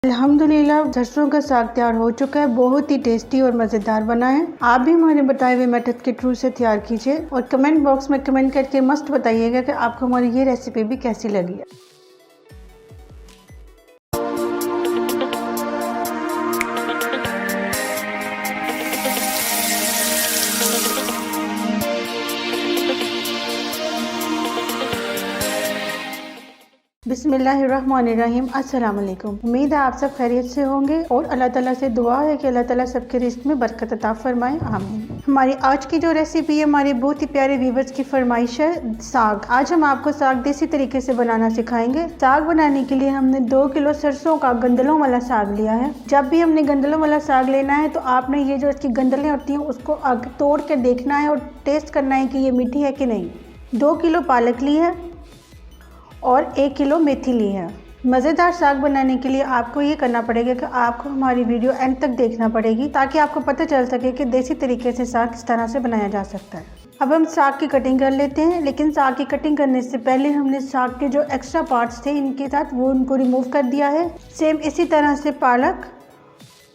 अल्हम्दुलिल्लाह सरसों का साग तैयार हो चुका है। बहुत ही टेस्टी और मज़ेदार बना है। आप भी हमारे बताए हुए मेथड के थ्रू से तैयार कीजिए और कमेंट बॉक्स में कमेंट करके मस्त बताइएगा कि आपको हमारी ये रेसिपी भी कैसी लगी है। बिस्मिल्लाहिर्रहमानिर्रहीम। अस्सलाम वालेकुम। उम्मीद है आप सब खैरियत से होंगे और अल्लाह ताला से दुआ है कि अल्लाह ताला सबके रिस्क में बरकत अता फरमाए, आमीन। हमारी आज की जो रेसिपी है हमारी बहुत ही प्यारे व्यूवर्स की फरमाइश है, साग। आज हम आपको साग देसी तरीके से बनाना सिखाएंगे। साग बनाने के लिए हमने 2 किलो सरसों का गंदलों वाला साग लिया है। जब भी हमने गंदलों वाला साग लेना है तो आपने ये जो इसकी गंदलें होती हैं उसको तोड़ के देखना है और टेस्ट करना है कि ये मीठी है कि नहीं। 2 किलो पालक ली है और 1 किलो मेथी ली है। मज़ेदार साग बनाने के लिए आपको ये करना पड़ेगा कि आपको हमारी वीडियो एंड तक देखना पड़ेगी ताकि आपको पता चल सके कि देसी तरीके से साग किस तरह से बनाया जा सकता है। अब हम साग की कटिंग कर लेते हैं, लेकिन साग की कटिंग करने से पहले हमने साग के जो एक्स्ट्रा पार्ट्स थे इनके साथ वो उनको रिमूव कर दिया है। सेम इसी तरह से पालक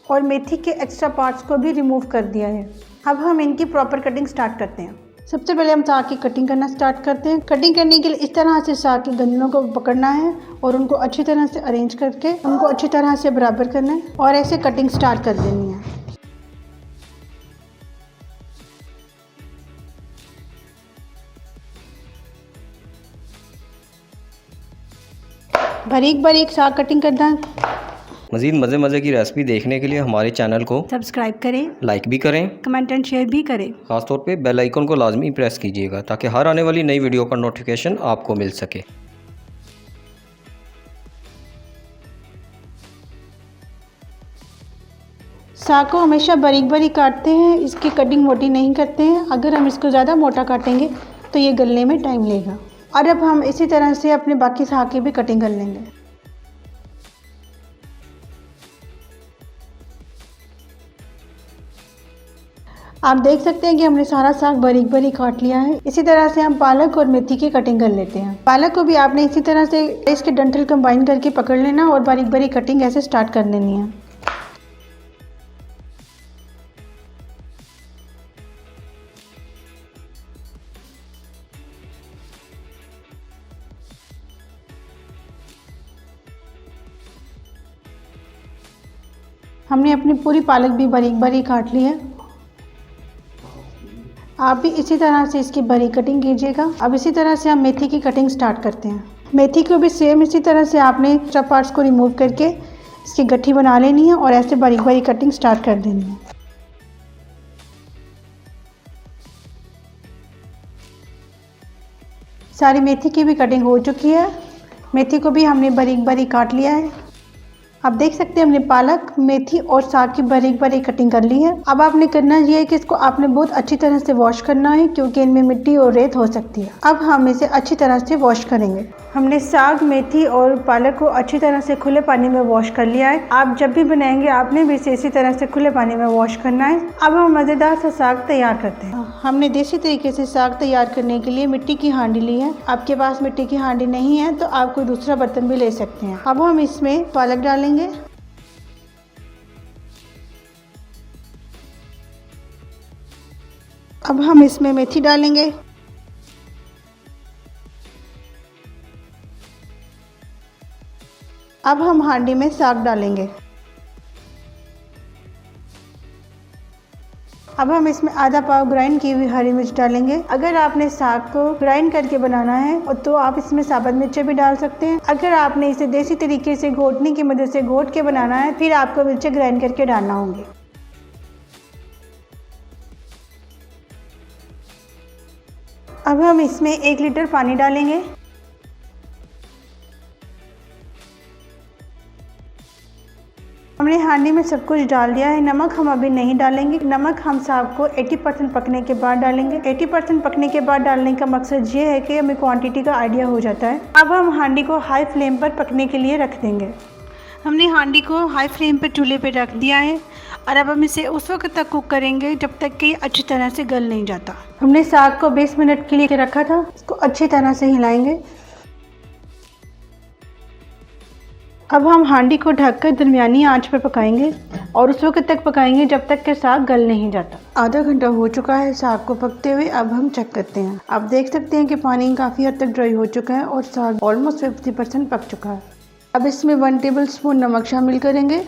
और मेथी के एक्स्ट्रा पार्ट्स को भी रिमूव कर दिया है। अब हम इनकी प्रॉपर कटिंग स्टार्ट करते हैं। सबसे पहले हम साग की कटिंग करना स्टार्ट करते हैं। कटिंग करने के लिए इस तरह से साग के गंदलों को पकड़ना है और उनको अच्छी तरह से अरेंज करके उनको अच्छी तरह से बराबर करना है और ऐसे कटिंग स्टार्ट कर देनी है। बारीक बारीक साग कटिंग करना है। मज़ीद मज़े की रेसिपी देखने के लिए हमारे चैनल को सब्सक्राइब करें, लाइक भी करें, कमेंट एंड शेयर भी करें। ख़ासतौर पे बेल आइकन को लाजमी प्रेस कीजिएगा ताकि हर आने वाली नई वीडियो का नोटिफिकेशन आपको मिल सके। साग को हमेशा बारीक बारीक काटते हैं, इसकी कटिंग मोटी नहीं करते हैं। अगर हम इसको ज़्यादा मोटा काटेंगे तो ये गलने में टाइम लेगा। और अब हम इसी तरह से अपने बाकी साग की भी कटिंग कर लेंगे। आप देख सकते हैं कि हमने सारा साग बारीक बारीक काट लिया है। इसी तरह से हम पालक और मेथी की कटिंग कर लेते हैं। पालक को भी आपने इसी तरह से इसके डंठल कंबाइन करके पकड़ लेना और बारीक बारीक कटिंग ऐसे स्टार्ट कर लेनी है। हमने अपनी पूरी पालक भी बारीक बारीक काट ली है। आप भी इसी तरह से इसकी बारीक कटिंग कीजिएगा। अब इसी तरह से हम मेथी की कटिंग स्टार्ट करते हैं। मेथी को भी सेम इसी तरह से आपने एक्स्ट्रा पार्ट्स को रिमूव करके इसकी गट्ठी बना लेनी है और ऐसे बारीक बारीक कटिंग स्टार्ट कर देनी है। सारी मेथी की भी कटिंग हो चुकी है। मेथी को भी हमने बारीक बारीक काट लिया है। आप देख सकते हैं हमने पालक, मेथी और साग की बारीक बारीक कटिंग कर ली है। अब आपने करना ये है कि इसको आपने बहुत अच्छी तरह से वॉश करना है क्योंकि इनमें मिट्टी और रेत हो सकती है। अब हम इसे अच्छी तरह से वॉश करेंगे। हमने साग, मेथी और पालक को अच्छी तरह से खुले पानी में वॉश कर लिया है। आप जब भी बनाएंगे आपने भी इसे इसी तरह से खुले पानी में वॉश करना है। अब हम मज़ेदार सा साग तैयार करते हैं। हमने देसी तरीके से साग तैयार करने के लिए मिट्टी की हांडी ली है। आपके पास मिट्टी की हांडी नहीं है तो आप कोई दूसरा बर्तन भी ले सकते हैं। अब हम इसमें पालक डालेंगे। अब हम इसमें मेथी डालेंगे। अब हम हांडी में साग डालेंगे। अब हम इसमें आधा पाव ग्राइंड की हुई हरी मिर्च डालेंगे। अगर आपने साग को ग्राइंड करके बनाना है तो आप इसमें साबुत मिर्चें भी डाल सकते हैं। अगर आपने इसे देसी तरीके से घोटने की मदद से घोट के बनाना है फिर आपको मिर्चें ग्राइंड करके डालना होंगे। अब हम इसमें 1 लीटर पानी डालेंगे। हमने हांडी में सब कुछ डाल दिया है। नमक हम अभी नहीं डालेंगे। नमक हम साग को 80% पकने के बाद डालेंगे। 80% पकने के बाद डालने का मकसद ये है कि हमें क्वांटिटी का आइडिया हो जाता है। अब हम हांडी को हाई फ्लेम पर पकने के लिए रख देंगे। हमने हांडी को हाई फ्लेम पर चूल्हे पर रख दिया है और अब हम इसे उस वक्त तक कुक करेंगे जब तक कि अच्छी तरह से गल नहीं जाता। हमने साग को 20 मिनट के लिए रखा था। इसको अच्छी तरह से हिलाएंगे। अब हम हांडी को ढककर दरमियानी आंच पर पकाएंगे और उस वक्त तक पकाएंगे जब तक कि साग गल नहीं जाता। आधा घंटा हो चुका है साग को पकते हुए। अब हम चेक करते हैं। आप देख सकते हैं कि पानी काफ़ी हद तक ड्राई हो चुका है और साग ऑलमोस्ट 50% पक चुका है। अब इसमें 1 टेबल स्पून नमक शामिल करेंगे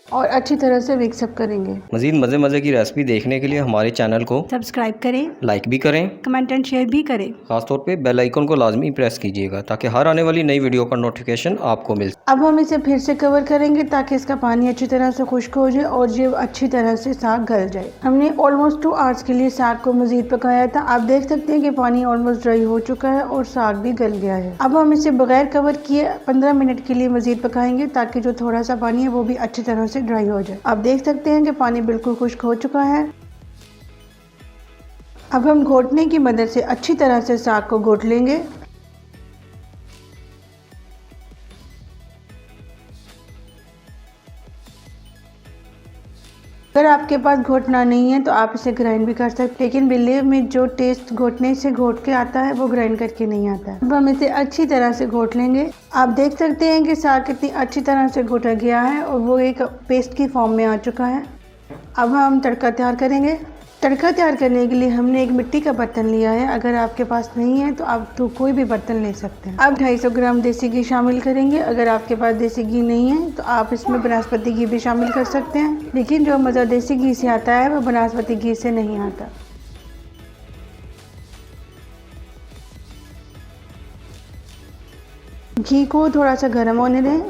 और अच्छी तरह से मिक्सअप करेंगे। मज़ीद मज़े की रेसिपी देखने के लिए हमारे चैनल को सब्सक्राइब करें, लाइक भी करें, कमेंट एंड शेयर भी करें। खासतौर पे बेल आइकन को लाजमी प्रेस कीजिएगा ताकि हर आने वाली नई वीडियो का नोटिफिकेशन आपको मिल सके। अब हम इसे फिर से कवर करेंगे ताकि इसका पानी अच्छी तरह से खुश्क हो जाए और ये अच्छी तरह से साग गल जाए। हमने ऑलमोस्ट 2 आवर्स के लिए साग को मज़ीद पकाया था। आप देख सकते हैं कि पानी ऑलमोस्ट ड्राई हो चुका है और साग भी गल गया है। अब हम इसे बगैर कवर किए 15 मिनट के लिए मज़ीद पकाएंगे ताकि जो थोड़ा सा पानी है वो भी अच्छी तरह से ड्राई हो जाए। आप देख सकते हैं कि पानी बिल्कुल खुश्क हो चुका है। अब हम घोटने की मदद से अच्छी तरह से साग को घोट लेंगे। अगर आपके पास घोटना नहीं है तो आप इसे ग्राइंड भी कर सकते हैं, लेकिन बिल्ले में जो टेस्ट घोटने से घोट के आता है वो ग्राइंड करके नहीं आता है। अब हम इसे अच्छी तरह से घोट लेंगे। आप देख सकते हैं कि साग कितनी अच्छी तरह से घोटा गया है और वो एक पेस्ट की फॉर्म में आ चुका है। अब हम तड़का तैयार करेंगे। तड़का तैयार करने के लिए हमने एक मिट्टी का बर्तन लिया है। अगर आपके पास नहीं है तो आप तो कोई भी बर्तन ले सकते हैं। अब 250 ग्राम देसी घी शामिल करेंगे। अगर आपके पास देसी घी नहीं है तो आप इसमें बनास्पति घी भी शामिल कर सकते हैं, लेकिन जो मज़ा देसी घी से आता है वो बनास्पति घी से नहीं आता। घी को थोड़ा सा गर्म होने दें।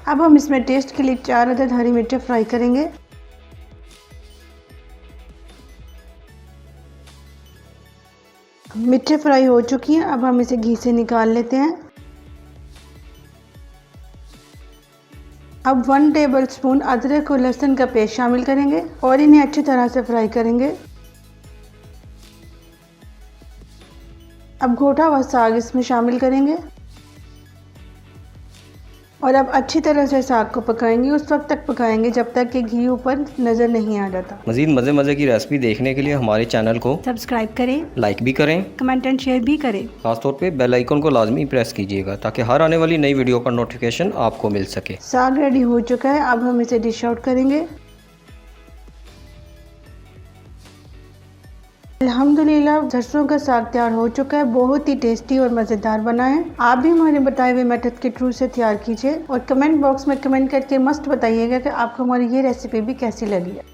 अब हम इसमें टेस्ट के लिए 4 अदद हरी मिर्चें फ्राई करेंगे। मिर्चें फ्राई हो चुकी हैं। अब हम इसे घी से निकाल लेते हैं। अब 1 टेबल स्पून अदरक और लहसुन का पेस्ट शामिल करेंगे और इन्हें अच्छी तरह से फ्राई करेंगे। अब घोटा हुआ साग इसमें शामिल करेंगे और अब अच्छी तरह से साग को पकाएंगे। उस वक्त तक पकाएंगे जब तक कि घी ऊपर नज़र नहीं आ जाता। मज़ीद मज़े की रेसिपी देखने के लिए हमारे चैनल को सब्सक्राइब करें, लाइक भी करें, कमेंट एंड शेयर भी करें। खासतौर पे बेल आइकन को लाजमी प्रेस कीजिएगा ताकि हर आने वाली नई वीडियो का नोटिफिकेशन आपको मिल सके। साग रेडी हो चुका है। अब हम इसे डिश आउट करेंगे। अल्हम्दुलिल्लाह सरसों का साग तैयार हो चुका है। बहुत ही टेस्टी और मज़ेदार बना है। आप भी हमारे बताए हुए मेथड के थ्रू से तैयार कीजिए और कमेंट बॉक्स में कमेंट करके मस्ट बताइएगा कि आपको हमारी ये रेसिपी भी कैसी लगी है।